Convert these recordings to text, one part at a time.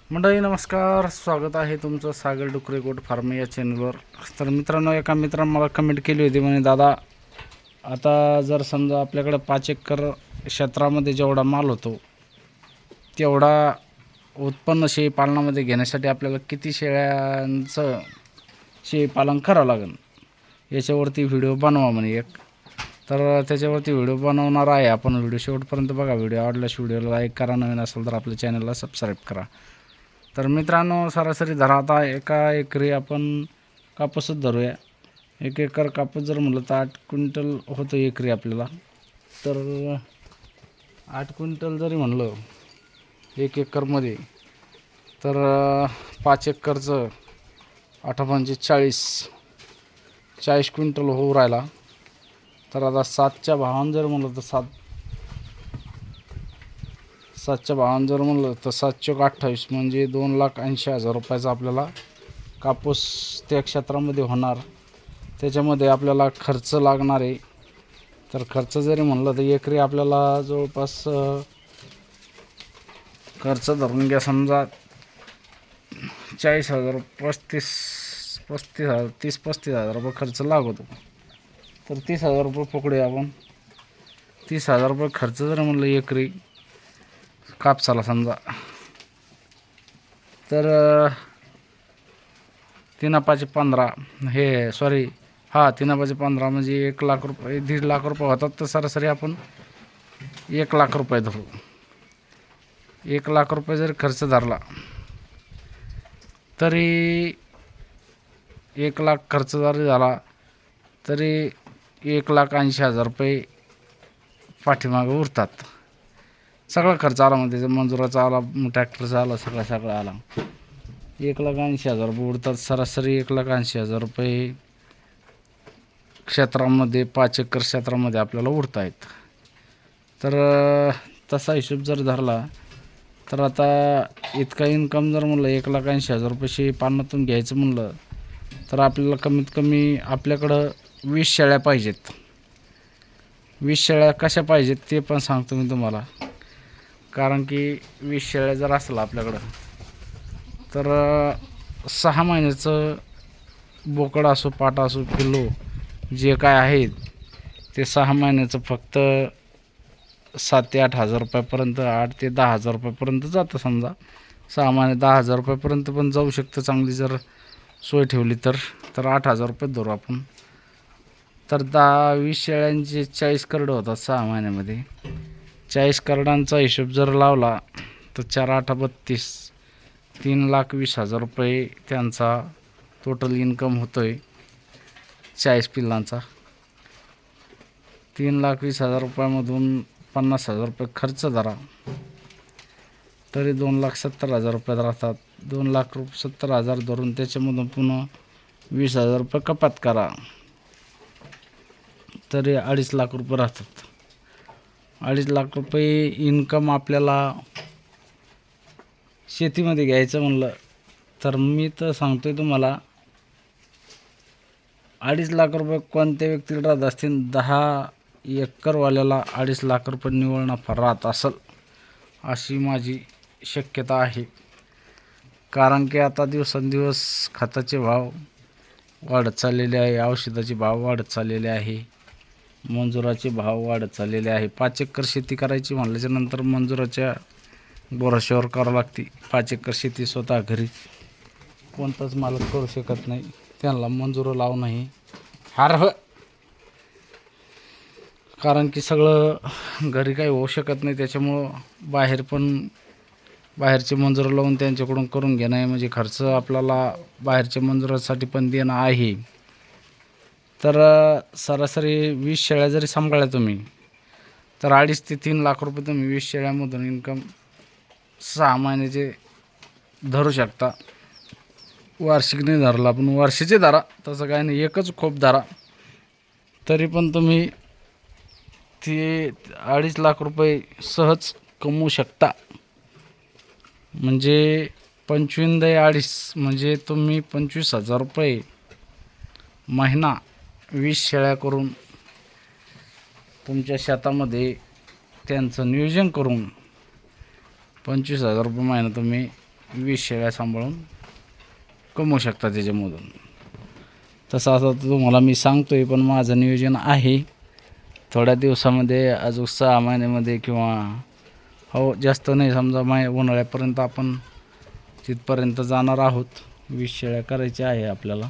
मंडळी नमस्कार, स्वागत आहे तुमचं सागर डुकरे गोट फार्म या चॅनलवर. तर मित्रांनो, एका मित्रानं मला कमेंट केली होती, म्हणे दादा आता जर समजा आपल्याकडे 5 एकर क्षेत्रामध्ये जेवढा माल होतो तेवढा उत्पन्न शेळी पालनामध्ये घेण्यासाठी आपल्याला किती शेळ्यांचं शेळीपालन करावं लागेल याच्यावरती व्हिडिओ बनवा म्हणे एक. तर त्याच्यावरती व्हिडिओ बनवणार आहे आपण. व्हिडिओ शेवटपर्यंत बघा. व्हिडिओ आवडल्यास व्हिडिओला लाईक करा, नवीन असेल तर आपल्या चॅनलला सबस्क्राईब करा. तर मित्रांनो, सरासरी धरा आता एका एकरी आपण कापूसच धरूया. 1 एकर कापूस जर म्हटलं तर 8 क्विंटल होतं एकरी आपल्याला. तर 8 क्विंटल जरी म्हणलं 1 एकरमध्ये, तर 5 एकरचं 8 पंचे 40 क्विंटल होऊ राहिला. तर आता 7च्या भावानं जर म्हणलं तर 7च्या भावानं जर म्हणलं तर 7 चोक 28 म्हणजे 2,80,000 रुपयाचा आपल्याला कापूस त्या क्षेत्रामध्ये होणार. त्याच्यामध्ये आपल्याला खर्च लागणार आहे. तर खर्च जरी म्हणलं तर एकरी आपल्याला जवळपास खर्च धरून घ्या समजा 40,000 30,000 रुपये खर्च लागतो. तर 30,000 रुपये पकडूया आपण. 30,000 रुपये खर्च जर म्हणलं एकरी कापसाला समजा, तर 3×5=15 3×5=15 म्हणजे 1,00,000 रुपये, 1.5 लाख रुपये होतात. तर सरासरी आपण 1,00,000 रुपये धरू. 1,00,000 रुपये जरी खर्च धरला तरी 1,00,000 खर्च जरी झाला तरी 1,80,000 रुपये पाठीमागं उरतात. सगळा खर्च आला म्हणजे मंजुराचा आला, ट्रॅक्टरचा आला, सगळं आला, 1,80,000 रुपये उरतात. सरासरी 1,80,000 रुपये क्षेत्रामध्ये 5 एकर क्षेत्रामध्ये आपल्याला उरत आहेत. तर तसा हिशोब जर धरला तर आता इतका इन्कम जर म्हणलं 1,80,000 रुपये शेळी पालनातून घ्यायचं म्हणलं तर आपल्याला कमीत कमी आपल्याकडं 20 शेळ्या पाहिजेत. 20 शेळ्या कशा पाहिजेत ते पण सांगतो मी तुम्हाला. कारण की 20 शेळ्या जर असलं आपल्याकडं तर 6 महिन्याचं बोकड असो, पाटा असो, पिल्लू जे काय आहेत ते 6 महिन्याचं फक्त 7,000 ते 8,000 रुपयापर्यंत, 8,000 ते 10,000 रुपयापर्यंत जातं. समजा 6 महिने 10,000 रुपयापर्यंत पण जाऊ शकतं चांगली जर सोय ठेवली तर. 8,000 रुपये धरू आपण. तर 20 शेळ्यांचे 40 करडं होतात 6 महिन्यामध्ये. 40 करडांचा हिशोब जर लावला तर 4×8=32, 3,20,000 रुपये त्यांचा टोटल इन्कम होतो आहे 40 पिल्लांचा. 3,20,000 रुपयामधून 50,000 रुपये खर्च धरा तरी 2,70,000 रुपये राहतात. 2,70,000 धरून त्याच्यामधून पुन्हा 20,000 रुपये कपात करा तरी 2.5 लाख रुपये राहतात. 2.5 लाख रुपये इन्कम आपल्याला शेतीमध्ये घ्यायचं म्हणलं तर मी तर सांगतोय तुम्हाला 2.5 लाख रुपये कोणत्या व्यक्तीला राहत असतील, 10 एकरवाल्याला 2.5 लाख रुपये निव्वळ नफा राहत असेल अशी माझी शक्यता आहे. कारण की आता दिवसेंदिवस खताचे भाव वाढत चाललेले आहे, औषधाचे भाव वाढत चाललेले आहे, मंजुराचे भाव वाढत चाललेले आहे. 5 एकर शेती करायची म्हणल्याच्या नंतर मंजुराच्या भरोश्यावर करावं लागते. 5 एकर शेती स्वतः घरी कोणताच मालक करू शकत नाही. त्यांना मंजुरं लावणं हे कारण की सगळं घरी काही होऊ शकत नाही. त्याच्यामुळं बाहेरचे मंजुरं लावून त्यांच्याकडून करून घेणं आहे म्हणजे खर्च आपल्याला बाहेरच्या मंजुरासाठी पण देणं आहे. तर सरासरी 20 शेळ्या जरी सांभाळल्या तुम्ही तर 2.5 ते 3 लाख रुपये तुम्ही 20 शेळ्यामधून इन्कम 6 महिन्याचे धरू शकता. वार्षिक नाही धरला पण वर्षाचे धरा, तसं काय नाही, एकच खोप धरा तरी पण तुम्ही ते 2.5 लाख रुपये सहज कमवू शकता. म्हणजे 25×2.5 म्हणजे तुम्ही 25,000 रुपये महिना 20 शेळ्या करून तुमच्या शेतामध्ये त्यांचं नियोजन करून 25,000 रुपये महिना तुम्ही 20 शेळ्या सांभाळून कमवू शकता त्याच्यामधून. तसं आता तुम्हाला मी सांगतोय, पण माझं नियोजन आहे थोड्या दिवसामध्ये, अजून 6 महिन्यामध्ये किंवा हो जास्त नाही, समजा उन्हाळ्यापर्यंत आपण तिथपर्यंत जाणार आहोत. 20 शेळ्या करायच्या आहे आपल्याला,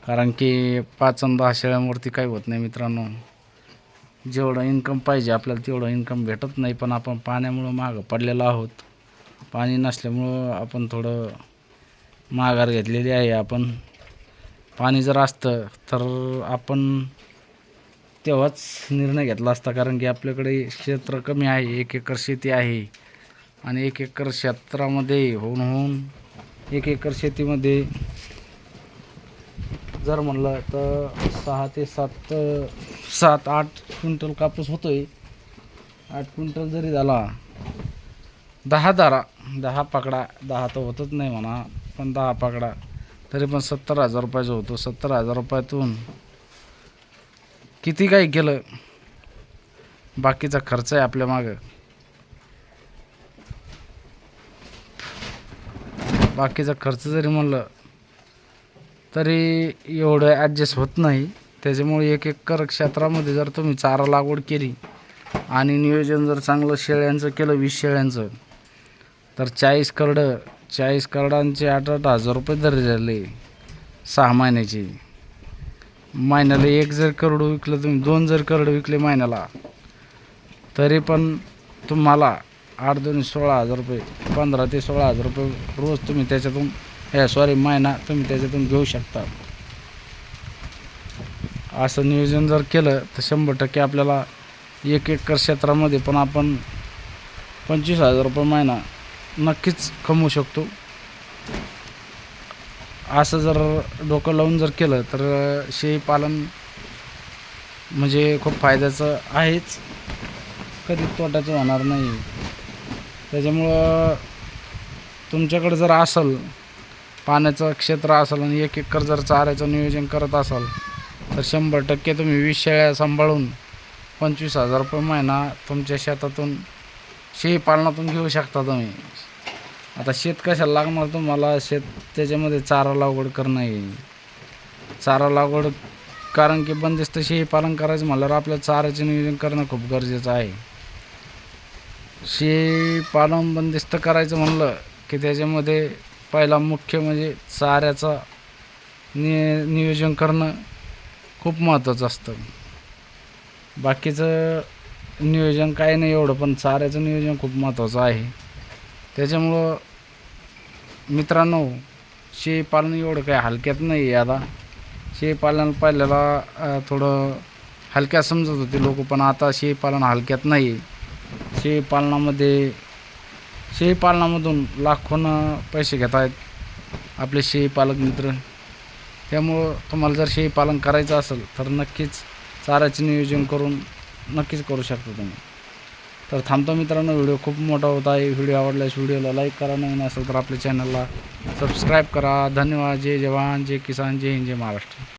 कारण की 5 आणि 10 शेळ्यांवरती काही होत नाही मित्रांनो. जेवढं इन्कम पाहिजे आपल्याला तेवढं इन्कम भेटत नाही, पण आपण पाण्यामुळं मागं पडलेलो आहोत. पाणी नसल्यामुळं आपण थोडं माघार घेतलेली आहे. आपण पाणी जर असतं तर आपण तेव्हाच निर्णय घेतला असता, कारण की आपल्याकडे क्षेत्र कमी आहे, 1 एकर शेती आहे. आणि 1 एकर क्षेत्रामध्ये होऊन 1 एकर शेतीमध्ये जर म्हणलं तर 6 ते 7-8 क्विंटल कापूस होतोय. 8 क्विंटल जरी झाला, 10 पकडा, 10 तर होतच नाही म्हणा, पण 10 पकडा तरी पण 70,000 रुपयाचा होतो. 70,000 रुपयातून किती काही केलं, बाकीचा खर्च आहे आपल्या मागं. बाकीचा खर्च जरी म्हणलं तरी एवढं ॲडजस्ट होत नाही. त्याच्यामुळे 1 एकर क्षेत्रामध्ये जर तुम्ही चारा लागवड केली आणि नियोजन जर चांगलं शेळ्यांचं केलं, 20 शेळ्यांचं, तर 40 करडांचे 8,000 रुपये दर झाले 6 महिन्याची. महिन्याला 1 जर करडं विकलं तुम्ही, 2 जर करडं विकले महिन्याला, तरी पण तुम्हाला 8 दुनी 16,000 रुपये, 15 ते 16,000 रुपये रोज तुम्ही त्याच्यातून महिना तुम्ही त्याच्यातून घेऊ शकता. असं नियोजन जर केलं तर 100% आपल्याला 1 एकर क्षेत्रामध्ये पण आपण 25,000 रुपये महिना नक्कीच कमवू शकतो. असं जर डोकं लावून जर केलं तर शेळीपालन म्हणजे खूप फायद्याचं आहेच, कधी तोट्याचं होणार नाही. त्याच्यामुळं तुमच्याकडे जर असेल पाण्याचं क्षेत्र असेल आणि 1 एकर जर चाऱ्याचं नियोजन करत असाल, तर 100% तुम्ही 20 शेळ्या सांभाळून 25,000 रुपये महिना तुमच्या शेतातून शेळीपालनातून घेऊ शकता तुम्ही. आता शेत कशाला लागणार तुम्हाला? शेत त्याच्यामध्ये चारा लागवड करणं आहे. चारा लागवड, कारण की बंदिस्त शेळीपालन करायचं म्हटल्यावर आपल्याला चाऱ्याचे नियोजन करणं खूप गरजेचं आहे. शेळीपालन बंदिस्त करायचं म्हणलं की त्याच्यामध्ये पहिला मुख्य म्हणजे चाऱ्याचा नियोजन करणं खूप महत्त्वाचं असतं. बाकीचं नियोजन काही नाही एवढं, पण चाऱ्याचं नियोजन खूप महत्त्वाचं आहे. त्याच्यामुळं मित्रांनो, शेळीपालन एवढं काही हलक्यात नाही आहे. आता शेळीपालन पहिल्याला थोडं हलक्यात समजत होते लोक, पण आता शेळीपालन हलक्यात नाही. शेळीपालनामधून लाखोनं पैसे घेत आहेत आपले शेळीपालक मित्र. त्यामुळं तुम्हाला जर शेळीपालन करायचं असेल तर नक्कीच चाऱ्याचे नियोजन करून नक्कीच करू शकता तुम्ही. तर थांबतो मित्रांनो, व्हिडिओ खूप मोठा होत आहे. व्हिडिओ आवडल्यास व्हिडिओला लाईक करा, नवीन असेल तर आपल्या चॅनलला सबस्क्राईब करा. धन्यवाद. जय जवान, जय किसान, जय हिंद, जय महाराष्ट्र.